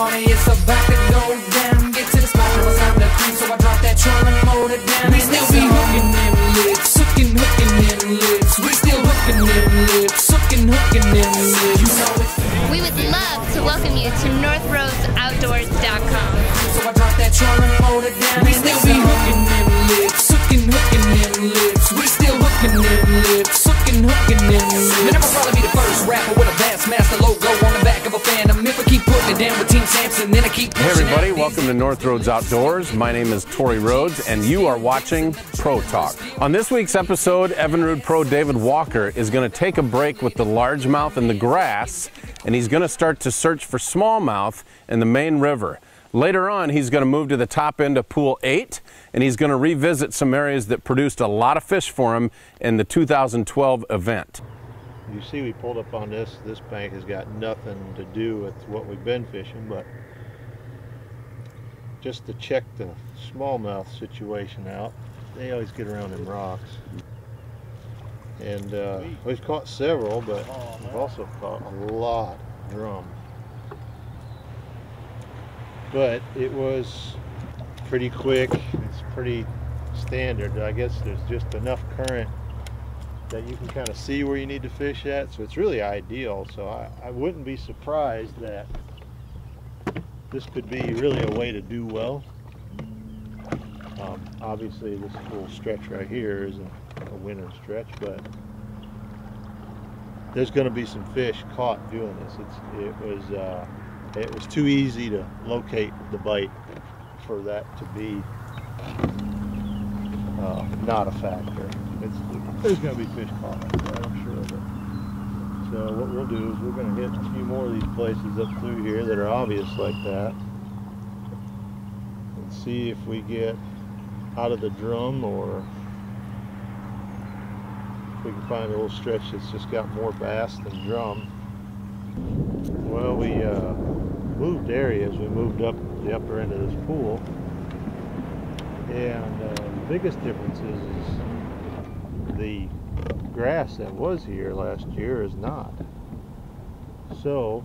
party, it's about to go down. Get to the spot, it was time to creep, so I dropped that troll and mowed it down. We still be hooking them lips, hooking them lips. We still hooking them lips, hooking them lips. You know it. We would love to welcome you to Rhoadesoutdoors.com. So I dropped that troll and mowed it down. We still be hooking them lips, hooking them lips. We still hooking them lips, hooking them lips. Man, I'll probably be the first rapper with a Bassmaster logo on the back of a Phantom. If I keep putting it down with Team Samson, then I keep pushing. Hey everybody, welcome to North Rhoades Outdoors. My name is Tory Rhoades, and you are watching Pro Talk. On this week's episode, Evinrude Pro David Walker is going to take a break with the largemouth in the grass, and he's going to start to search for smallmouth in the main river. Later on, he's going to move to the top end of Pool 8, and he's going to revisit some areas that produced a lot of fish for him in the 2012 event. You see we pulled up on this. This bank has got nothing to do with what we've been fishing, but just to check the smallmouth situation out. They always get around them rocks. And we've caught several, but we've also caught a lot of drum. But it was pretty quick. It's pretty standard. I guess there's just enough current that you can kind of see where you need to fish at, so it's really ideal. So I wouldn't be surprised that this could be really a way to do well. Obviously this little stretch right here isn't a winter stretch, but there's going to be some fish caught doing this. It was too easy to locate the bite for that to be not a factor. There's going to be fish caught like that, I'm sure of it. So what we'll do is we're going to hit a few more of these places up through here that are obvious like that, and see if we get out of the drum, or if we can find a little stretch that's just got more bass than drum. Well, we moved areas. We moved up the upper end of this pool, and the biggest difference is the grass that was here last year is not. So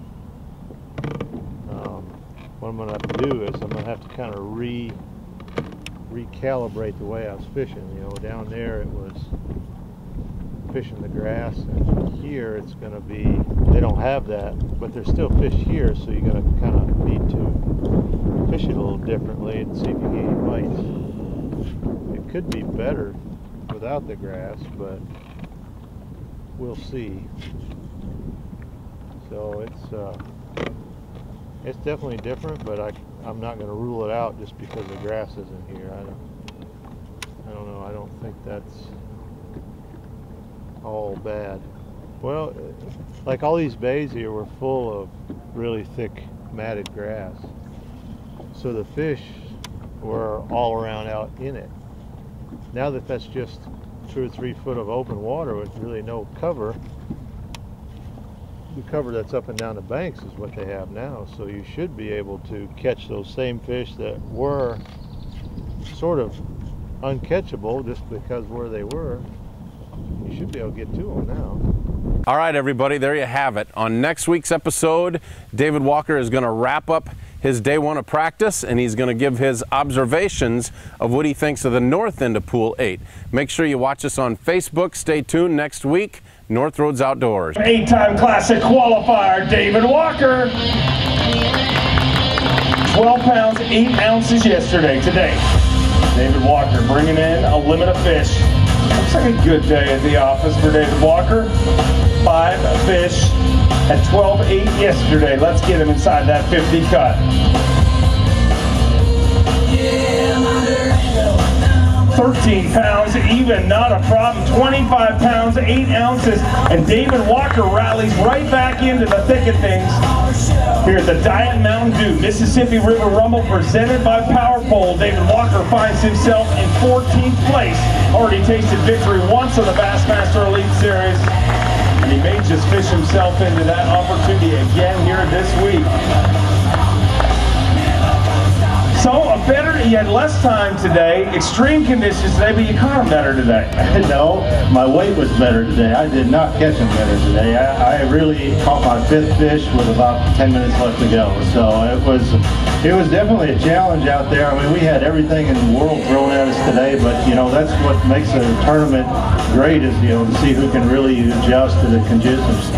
what I'm going to have to do is I'm going to have to kind of recalibrate the way I was fishing. You know, down there it was fishing the grass, and here it's going to be, they don't have that, but there's still fish here, so you're going to kind of need to fish it a little differently and see if you get any bites. It could be better without the grass, but we'll see. So it's definitely different, but I'm not going to rule it out just because the grass isn't here. I don't know. I don't think that's all bad. Well, like all these bays here were full of really thick matted grass, so the fish were all around out in it. Now that that's just 2 or 3 foot of open water with really no cover, the cover that's up and down the banks is what they have now, so you should be able to catch those same fish that were sort of uncatchable just because where they were. You should be able to get to them now. All right, everybody, there you have it. On next week's episode, David Walker is going to wrap up his day 1 of practice, and he's going to give his observations of what he thinks of the north end of Pool 8. Make sure you watch us on Facebook. Stay tuned next week. North Rhoades Outdoors. 8-time Classic qualifier, David Walker. 12 pounds, 8 ounces yesterday. Today, David Walker bringing in a limit of fish. Looks like a good day at the office for David Walker. 5 fish at 12.8 yesterday. Let's get him inside that 50 cut. 13 pounds, even, not a problem. 25 pounds, 8 ounces, and David Walker rallies right back into the thick of things. Here's the Diet Mountain Dew Mississippi River Rumble presented by Power Pole. David Walker finds himself in 14th place. Already tasted victory once on the Bassmaster Elite Series, and he may just fish himself into that opportunity again here this week. So a better you had less time today, extreme conditions today, but you caught them better today. No, my weight was better today. I did not catch them better today. I really caught my 5th fish with about 10 minutes left to go. So it was definitely a challenge out there. I mean, we had everything in the world thrown at us today, but you know, that's what makes a tournament great, is, you know, to see who can really adjust to the conditions.